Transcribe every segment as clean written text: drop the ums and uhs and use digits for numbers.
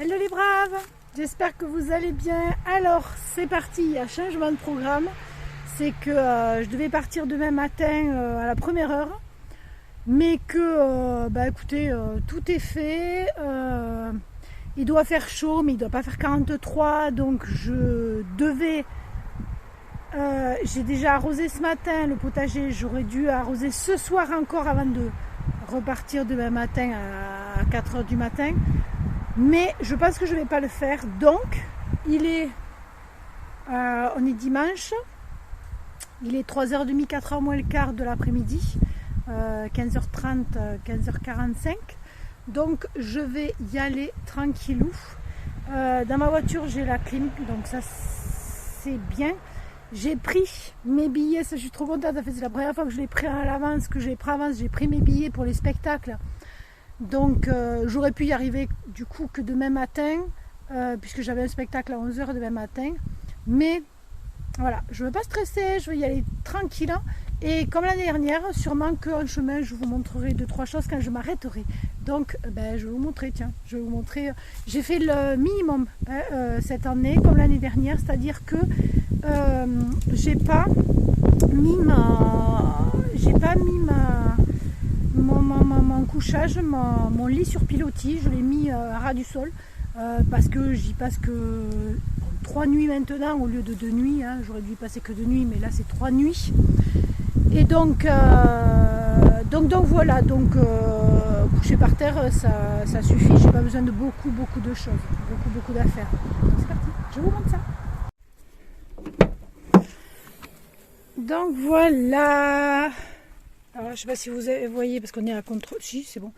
Hello les braves, j'espère que vous allez bien. Alors c'est parti, il y a changement de programme. C'est que je devais partir demain matin à la première heure. Mais que, écoutez, tout est fait. Il doit faire chaud, mais il ne doit pas faire 43. Donc j'ai déjà arrosé ce matin le potager. J'aurais dû arroser ce soir encore avant de repartir demain matin à 4 heures du matin. Mais je pense que je ne vais pas le faire. Donc, on est dimanche. Il est 3h30, 4h moins le quart de l'après-midi. 15h30, 15h45. Donc, je vais y aller tranquillou. Dans ma voiture, j'ai la clim. Donc, ça, c'est bien. J'ai pris mes billets. Ça, je suis trop contente. C'est la première fois que je l'ai pris à l'avance, J'ai pris mes billets pour les spectacles. Donc j'aurais pu y arriver du coup que demain matin, puisque j'avais un spectacle à 11h demain matin. Mais voilà, je ne veux pas stresser, je veux y aller tranquille. Et comme l'année dernière, sûrement qu'en chemin, je vous montrerai 2-3 choses quand je m'arrêterai. Donc je vais vous montrer, j'ai fait le minimum cette année, comme l'année dernière, c'est-à-dire que j'ai pas mis mon couchage, mon lit sur pilotis, je l'ai mis à ras du sol parce que j'y passe que 3 nuits maintenant au lieu de 2 nuits. J'aurais dû y passer que 2 nuits, mais là c'est 3 nuits. Et donc voilà, coucher par terre ça suffit, j'ai pas besoin de beaucoup de choses, beaucoup d'affaires. Donc c'est parti, je vous montre ça. Donc voilà. Alors, je ne sais pas si vous voyez parce qu'on est à contre. Si, c'est bon.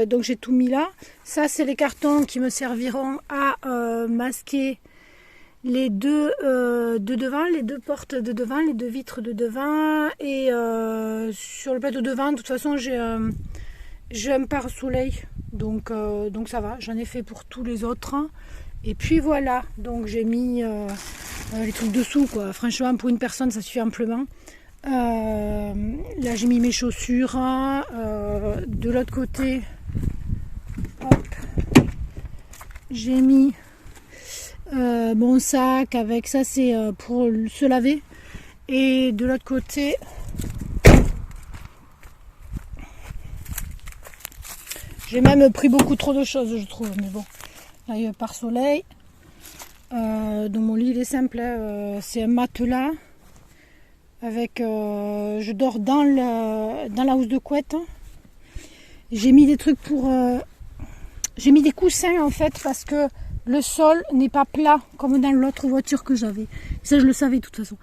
Donc j'ai tout mis là. Ça, c'est les cartons qui me serviront à masquer les deux de devant, les deux portes de devant, les deux vitres de devant. Et sur le plateau devant, de toute façon, j'ai un pare-soleil. Donc ça va. J'en ai fait pour tous les autres. Et puis voilà. Donc j'ai mis les trucs dessous, quoi. Franchement, pour une personne, ça suffit amplement. Là j'ai mis mes chaussures de l'autre côté, hop, j'ai mis mon sac avec ça, c'est pour se laver, et de l'autre côté j'ai même pris beaucoup trop de choses, je trouve, mais bon, là il y a par soleil. Donc mon lit il est simple, c'est un matelas avec je dors dans la housse de couette. J'ai mis des trucs j'ai mis des coussins en fait parce que le sol n'est pas plat comme dans l'autre voiture que j'avais. Ça je le savais de toute façon.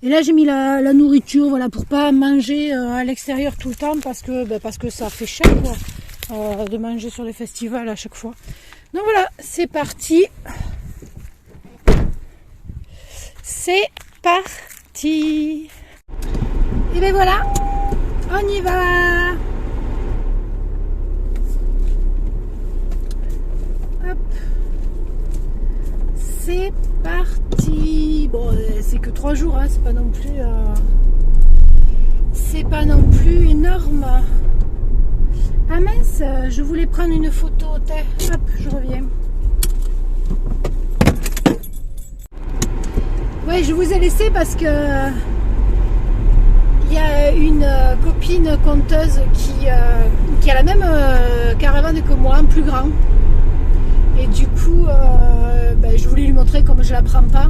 Et là j'ai mis la nourriture, voilà, pour pas manger à l'extérieur tout le temps parce que ça fait cher quoi, de manger sur les festivals à chaque fois. Donc voilà, c'est parti. C'est parti. Et bien voilà, on y va. Hop. C'est parti. Bon, c'est que 3 jours, c'est pas non plus énorme. Ah mince, je voulais prendre une photo. Hop, je reviens. Ouais, je vous ai laissé parce que il y a une copine conteuse qui a la même caravane que moi, plus grand. Et du coup, je voulais lui montrer comme je la prends pas.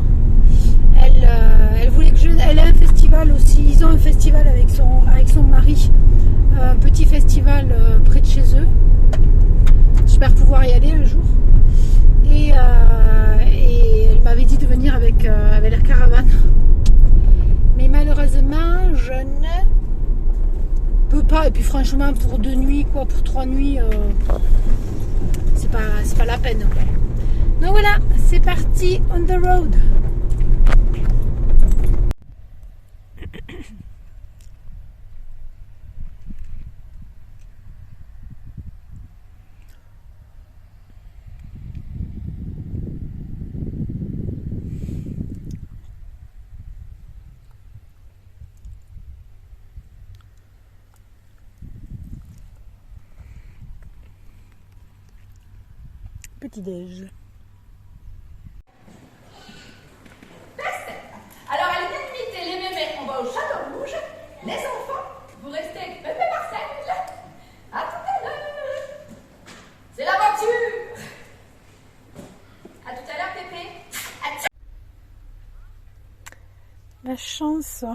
Elle voulait que elle a un festival aussi. Ils ont un festival avec son mari, un petit festival près de chez eux. J'espère pouvoir y aller un jour. Et elle m'avait dit de venir avec leur caravane. Mais malheureusement, je ne peux pas. Et puis franchement, pour 2 nuits, pour 3 nuits, c'est pas la peine. Donc voilà, c'est parti, on the road. petit-déj. Alors, à l'unanimité, les mémés, on va au Château Rouge. Les enfants, vous restez avec Pépé Marcel. À tout à l'heure. C'est l'aventure. À tout à l'heure, Pépé. La chance,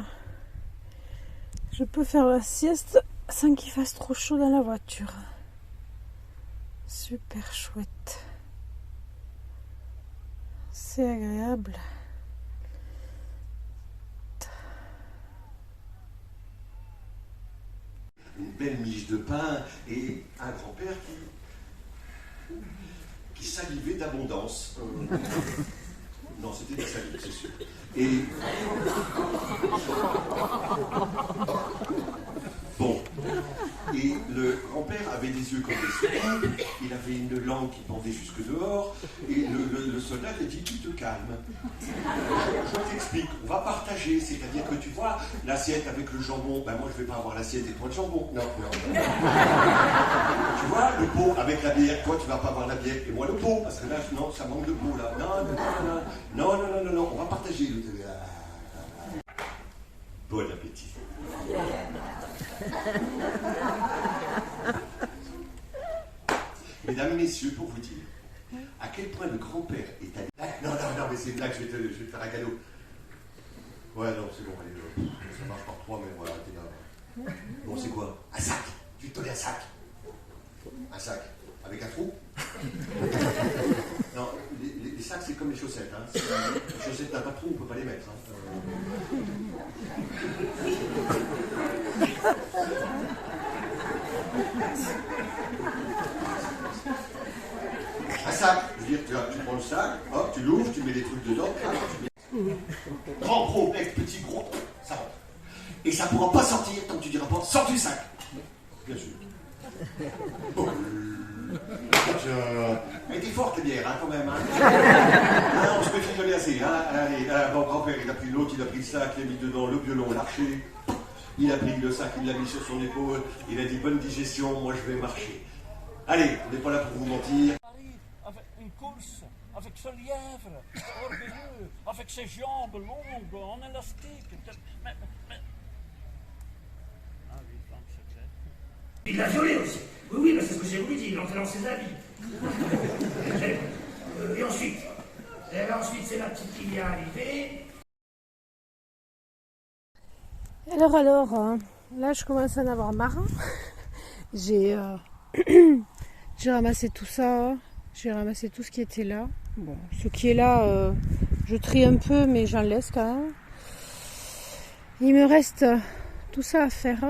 je peux faire la sieste sans qu'il fasse trop chaud dans la voiture. Super chouette. C'est agréable. Une belle miche de pain et un grand-père qui salivait d'abondance. Non, c'était de la salive, c'est sûr. Et bon. Et le grand-père avait des yeux comme des soleils, il avait une langue qui pendait jusque dehors, et le soldat lui dit « Tu te calmes. Je t'explique, on va partager, c'est-à-dire que tu vois, l'assiette avec le jambon, ben moi je vais pas avoir l'assiette et toi le jambon. Non, non. Tu vois, le pot avec la bière, toi tu vas pas avoir la bière, et moi le pot, parce que là, non, ça manque de pot là. Non, on va partager. Bon appétit. Mesdames, messieurs, pour vous dire à quel point le grand-père est allé... Non, mais c'est une blague, je vais te faire un cadeau. Ouais, non, c'est bon, allez, ça marche par 3, mais voilà, t'es là. Bon, c'est quoi? Un sac. Tu te donnes un sac. Un sac. Avec un trou. Non, les sacs, c'est comme les chaussettes. Hein. Les chaussettes n'ont pas de trou, on ne peut pas les mettre. Hein. Un sac, je veux dire, tu prends le sac, hop, tu l'ouvres, tu mets des trucs dedans, grand gros, mec, petit gros, ça rentre. Et ça ne pourra pas sortir tant que tu diras pas, sors du sac. Bien sûr. Bon. Mais t'es forte, les bières, hein, quand même. Hein. Ah, on se peut rigoler assez. Hein. Allez, bon, grand-père, il a pris l'autre, il a pris le sac, il a mis dedans le violon, l'archer. Il a pris le sac, il l'a mis sur son épaule. Il a dit bonne digestion, moi je vais marcher. Allez, on n'est pas là pour vous mentir. Avec une course, avec ce lièvre, orgueilleux, avec ses jambes longues, en élastique. Mais... Ah oui, femme secrète. Il l'a violée aussi. Oui, c'est ce que j'ai voulu dire, il entrait dans ses habits. Et ensuite, c'est la petite qui est arrivée. Alors, là je commence à en avoir marre. J'ai ramassé tout ça, j'ai ramassé tout ce qui était là. Bon, ce qui est là, je trie un peu, mais j'en laisse quand même. Il me reste tout ça à faire.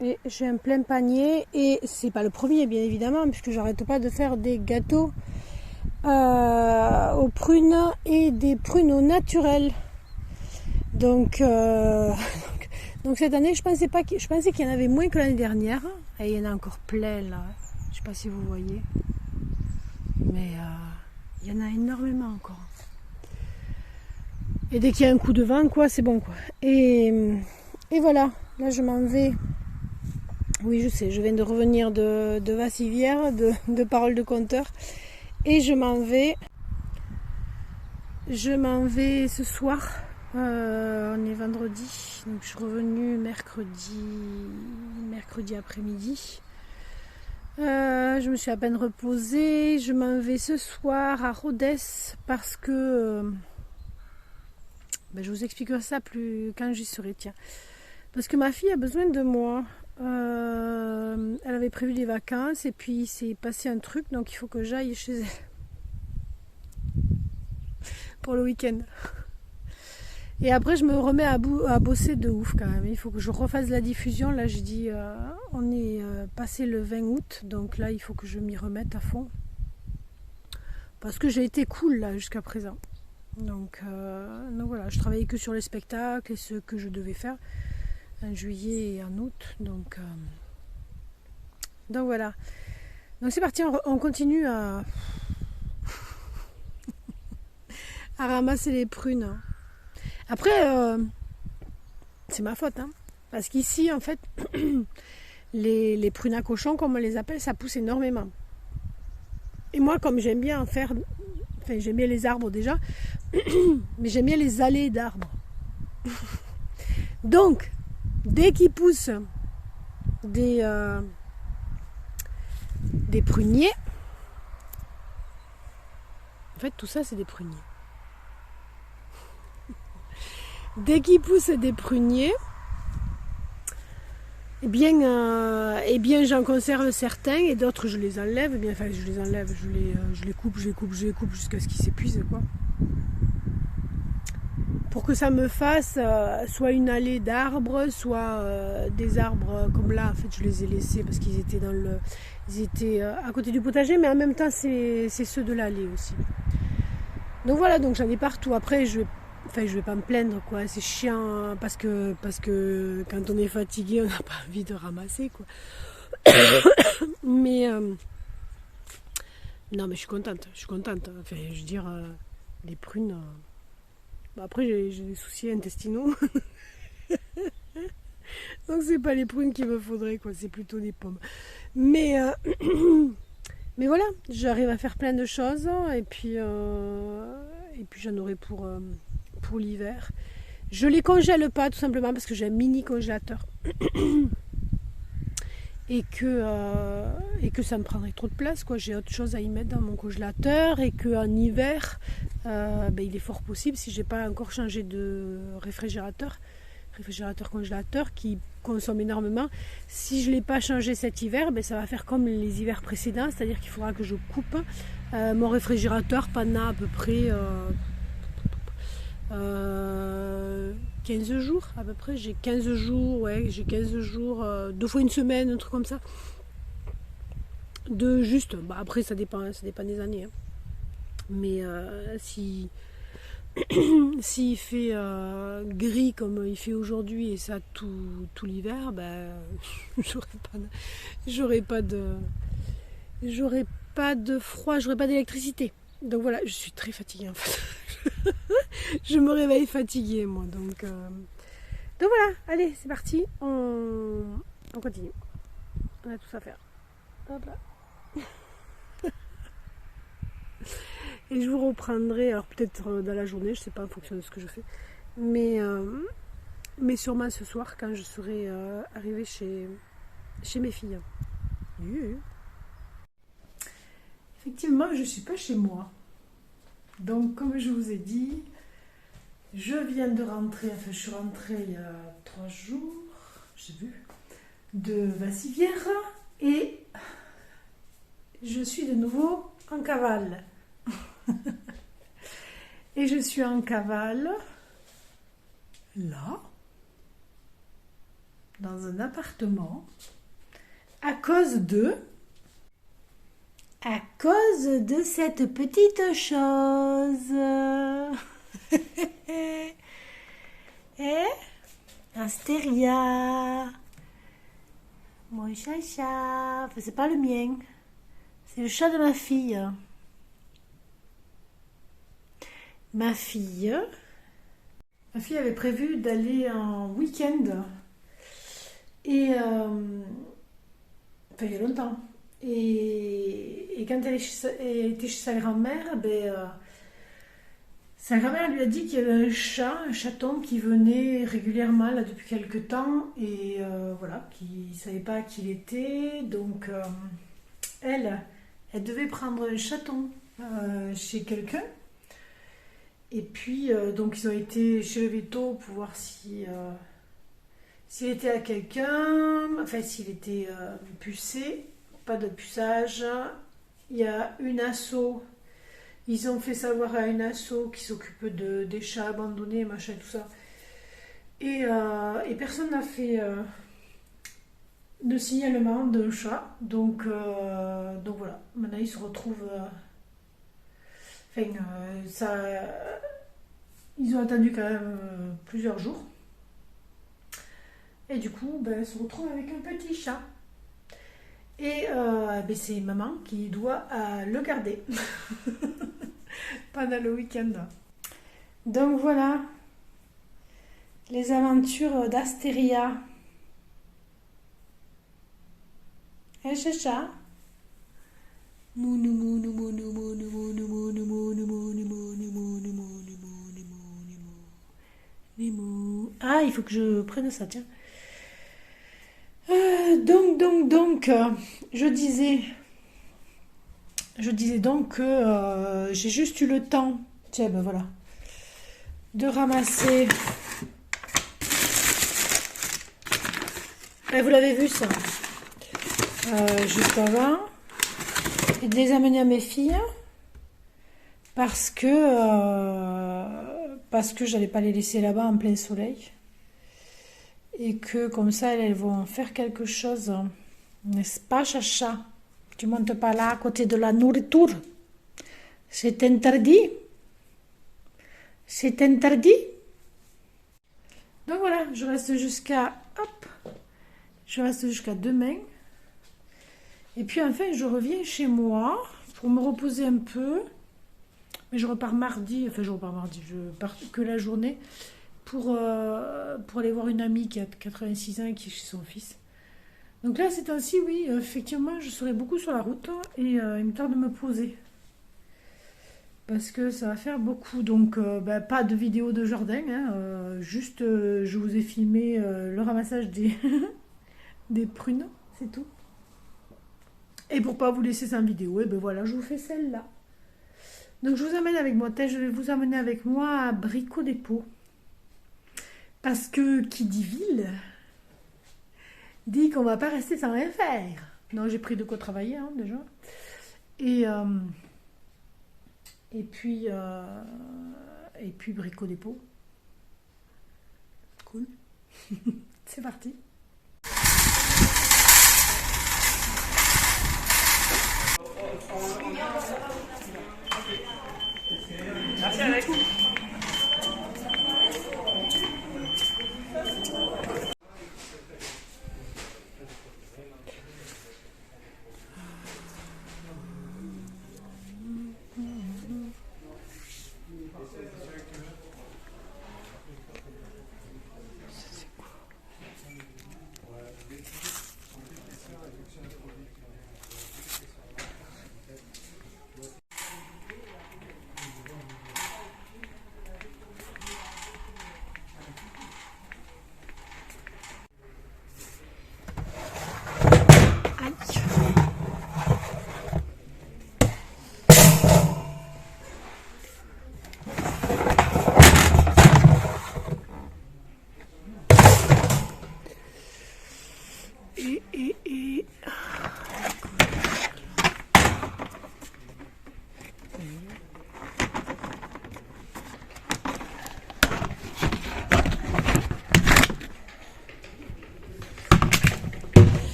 Et j'ai un plein panier. Et c'est pas le premier, bien évidemment, puisque j'arrête pas de faire des gâteaux aux prunes et des pruneaux naturels. Donc cette année, je pensais qu'il y en avait moins que l'année dernière. Et il y en a encore plein là. Je sais pas si vous voyez. Mais il y en a énormément encore. Et dès qu'il y a un coup de vent, quoi, c'est bon, quoi. Et voilà. Là, je m'en vais. Oui, je sais, je viens de revenir de Vassivière, de Parole de Conteur. Et je m'en vais ce soir. On est vendredi, donc je suis revenue mercredi après-midi. Je me suis à peine reposée. Je m'en vais ce soir à Rodez parce que je vous expliquerai ça plus quand j'y serai. Tiens, parce que ma fille a besoin de moi. Elle avait prévu des vacances et puis il s'est passé un truc, donc il faut que j'aille chez elle pour le week-end. Et après, je me remets à bosser de ouf quand même. Il faut que je refasse la diffusion. Là, je dis, on est passé le 20 août, donc là, il faut que je m'y remette à fond. Parce que j'ai été cool là jusqu'à présent. Donc voilà, je travaillais que sur les spectacles et ce que je devais faire en juillet et en août. Donc voilà. Donc c'est parti, on continue à ramasser les prunes. Après, c'est ma faute, hein, parce qu'ici, en fait, les prunes à cochon, comme on les appelle, ça pousse énormément. Et moi, comme j'aime bien en faire, enfin j'aime bien les arbres déjà, mais j'aime bien les allées d'arbres. Donc, dès qu'ils poussent des pruniers, en fait tout ça c'est des pruniers. Dès qu'ils poussent des pruniers, eh bien j'en conserve certains et d'autres je les enlève. Eh bien, enfin je les enlève, je les coupe jusqu'à ce qu'ils s'épuisent quoi. Pour que ça me fasse soit une allée d'arbres, soit des arbres comme là. En fait, je les ai laissés parce qu'ils étaient à côté du potager, mais en même temps, c'est ceux de l'allée aussi. Donc voilà, donc j'en ai partout. Après, je vais pas me plaindre, quoi. C'est chiant parce que quand on est fatigué, on n'a pas envie de ramasser, quoi. Mais non, mais je suis contente. Enfin, je veux dire, les prunes. Après, j'ai des soucis intestinaux. Donc, c'est pas les prunes qu'il me faudrait, quoi. C'est plutôt des pommes. Mais voilà, j'arrive à faire plein de choses. Et puis j'en aurai pour l'hiver. Je les congèle pas, tout simplement, parce que j'ai un mini congélateur. Et que ça me prendrait trop de place, quoi. J'ai autre chose à y mettre dans mon congélateur et qu'en hiver, il est fort possible, si j'ai pas encore changé de réfrigérateur congélateur qui consomme énormément, si je l'ai pas changé cet hiver, ça va faire comme les hivers précédents, c'est-à-dire qu'il faudra que je coupe mon réfrigérateur pendant à peu près 15 jours à peu près. J'ai 15 jours, 2 fois une semaine, un truc comme ça. Après ça dépend des années. Hein. Mais s'il fait gris comme il fait aujourd'hui et ça tout l'hiver, j'aurai pas de froid, j'aurai pas d'électricité. Donc voilà, je suis très fatiguée en fait. Je me réveille fatiguée moi. Donc voilà, allez, c'est parti. On continue. On a tout ça à faire. Hop là. Et je vous reprendrai, alors peut-être dans la journée, je sais pas en fonction de ce que je fais. Mais sûrement ce soir quand je serai arrivée chez mes filles. Effectivement, je ne suis pas chez moi. Donc, comme je vous ai dit, je viens de rentrer, je suis rentrée il y a 3 jours, j'ai vu, de Vassivière et je suis de nouveau en cavale. Et je suis en cavale, là, dans un appartement, à cause de cette petite chose. Astéria, mon chacha. Enfin, c'est pas le mien, c'est le chat de ma fille. Ma fille avait prévu d'aller en week-end et il y a longtemps. Et quand elle était chez sa grand-mère, sa grand-mère lui a dit qu'il y avait un chaton qui venait régulièrement là depuis quelque temps et qui ne savait pas qui il était. Donc elle devait prendre un chaton chez quelqu'un. Et puis donc ils ont été chez le veto pour voir s'il était à quelqu'un, enfin s'il était pucé. Pas de puçage. Il y a une asso. Ils ont fait savoir à une asso qui s'occupe des chats abandonnés, machin, tout ça. Et personne n'a fait de signalement d'un chat. Donc voilà. Maintenant ils se retrouvent. Ils ont attendu quand même plusieurs jours. Et du coup, ils se retrouvent avec un petit chat. Et c'est maman qui doit le garder pendant le week-end. Donc voilà les aventures d'Astéria. Chacha. Ah, il faut que je prenne ça, tiens. Donc, je disais donc que j'ai juste eu le temps, tiens, ben voilà, de ramasser. Et vous l'avez vu ça, juste avant, et de les amener à mes filles parce que j'allais pas les laisser là-bas en plein soleil. Et que comme ça, elles vont faire quelque chose. N'est-ce pas, Chacha? Tu montes pas là à côté de la nourriture. C'est interdit. C'est interdit. Donc voilà, je reste jusqu'à demain. Et puis enfin, je reviens chez moi pour me reposer un peu. Mais je repars mardi. Enfin, je pars que la journée. Pour aller voir une amie qui a 86 ans et qui est chez son fils. Donc là, ces temps-ci, oui, effectivement, je serai beaucoup sur la route et il me tarde de me poser. Parce que ça va faire beaucoup. Donc, pas de vidéo de jardin, hein, juste, je vous ai filmé le ramassage des prunes, c'est tout. Et pour pas vous laisser sans vidéo, et ben voilà, je vous fais celle-là. Donc, je vous amène avec moi. Je vais vous amener avec moi à Brico Dépôt. Parce que qui dit ville dit qu'on va pas rester sans rien faire. Non, j'ai pris de quoi travailler hein, déjà. Et puis Brico Dépôt. Cool. C'est parti. Merci Alex.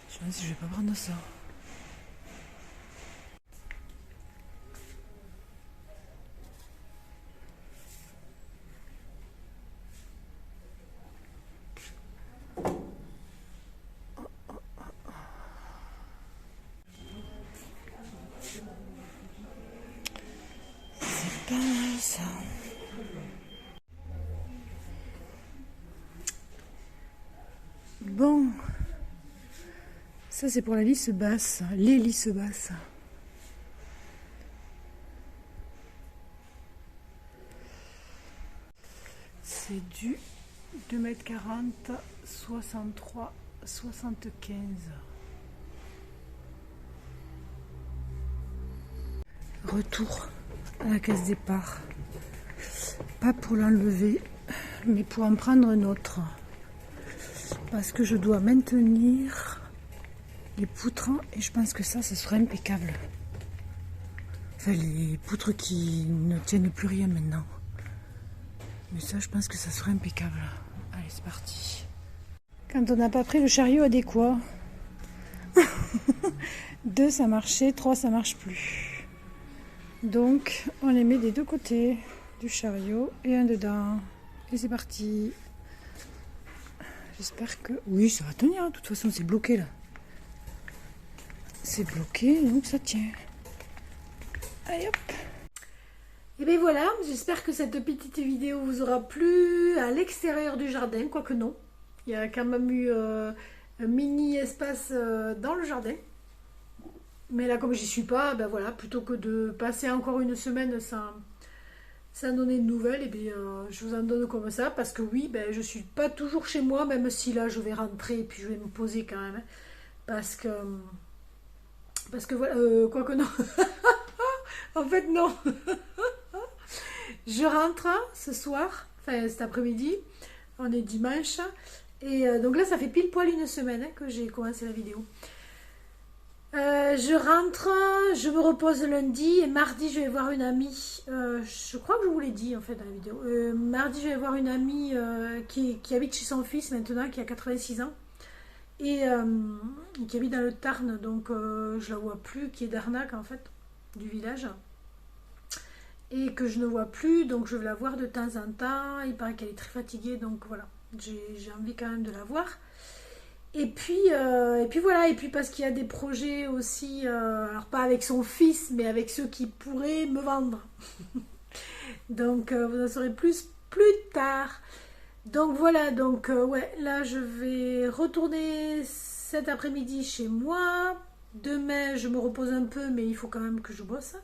Je me dis, je vais pas prendre ça. C'est pas mal ça. Bon. Ça, c'est pour la lisse basse, les lisses basses. C'est du 2,40 m, 63, 75. Retour à la case départ. Pas pour l'enlever, mais pour en prendre un autre. Parce que je dois maintenir les poutres et je pense que ça sera impeccable. Enfin, les poutres qui ne tiennent plus rien maintenant. Mais ça, je pense que ça sera impeccable. Allez, c'est parti. Quand on n'a pas pris le chariot adéquat. 2, ça marchait. 3, ça marche plus. Donc on les met des deux côtés du chariot et un dedans. Et c'est parti. J'espère que... Oui, ça va tenir, hein. De toute façon c'est bloqué là. C'est bloqué, donc ça tient. Allez hop. Et bien voilà, j'espère que cette petite vidéo vous aura plu à l'extérieur du jardin, quoique non. Il y a quand même eu un mini espace dans le jardin. Mais là, comme j'y suis pas, ben voilà, plutôt que de passer encore une semaine sans donner de nouvelles, et bien je vous en donne comme ça, parce que oui, ben, je suis pas toujours chez moi, même si là je vais rentrer et puis je vais me poser quand même. Parce que voilà, quoique non. En fait, non. Je rentre ce soir, enfin cet après-midi, on est dimanche, et donc là ça fait pile poil une semaine que j'ai commencé la vidéo. Je rentre, je me repose lundi, et mardi je vais voir une amie, je crois que je vous l'ai dit en fait dans la vidéo, mardi je vais voir une amie qui habite chez son fils maintenant, qui a 86 ans, et qui habite dans le Tarn, donc je la vois plus, qui est d'Arnac en fait, du village. Et que je ne vois plus, donc je vais la voir de temps en temps. Il paraît qu'elle est très fatiguée, donc voilà, j'ai envie quand même de la voir. Et puis voilà, et puis parce qu'il y a des projets aussi, alors pas avec son fils, mais avec ceux qui pourraient me vendre. Donc vous en saurez plus tard. Donc voilà, donc ouais, là je vais retourner cet après-midi chez moi. Demain je me repose un peu, mais il faut quand même que je bosse.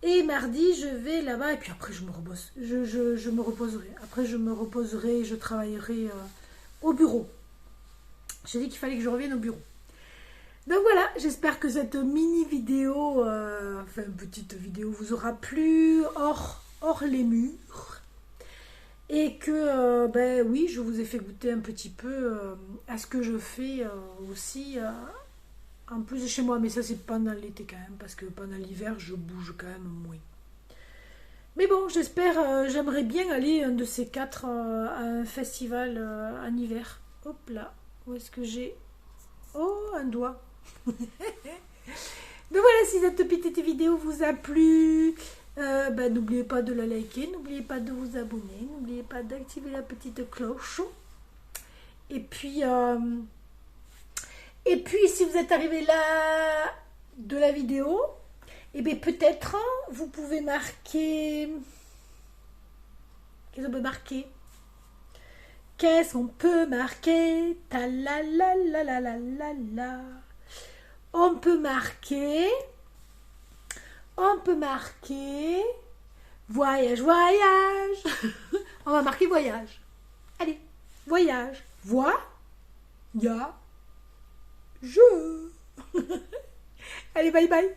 Et mardi, je vais là-bas et puis après, je me repose. Je me reposerai. Après, je me reposerai et je travaillerai au bureau. J'ai dit qu'il fallait que je revienne au bureau. Donc voilà, j'espère que cette mini vidéo, enfin petite vidéo, vous aura plu hors les murs. Et que, ben oui, je vous ai fait goûter un petit peu à ce que je fais aussi... en plus de chez moi, mais ça c'est pendant l'été quand même, parce que pendant l'hiver je bouge quand même moins. Mais bon, j'espère, j'aimerais bien aller un de ces quatre à un festival en hiver. Hop là, où est-ce que j'ai... Oh, un doigt. Donc voilà, si cette petite vidéo vous a plu, ben, n'oubliez pas de la liker, n'oubliez pas de vous abonner, n'oubliez pas d'activer la petite cloche. Et puis... Et puis, si vous êtes arrivé là de la vidéo, et bien peut-être vous pouvez marquer... Qu'est-ce qu'on peut marquer? Qu'est-ce qu'on peut marquer? Ta la la la la la la la. On peut marquer... Voyage, voyage. On va marquer voyage. Allez, voyage. Je. Allez, bye bye.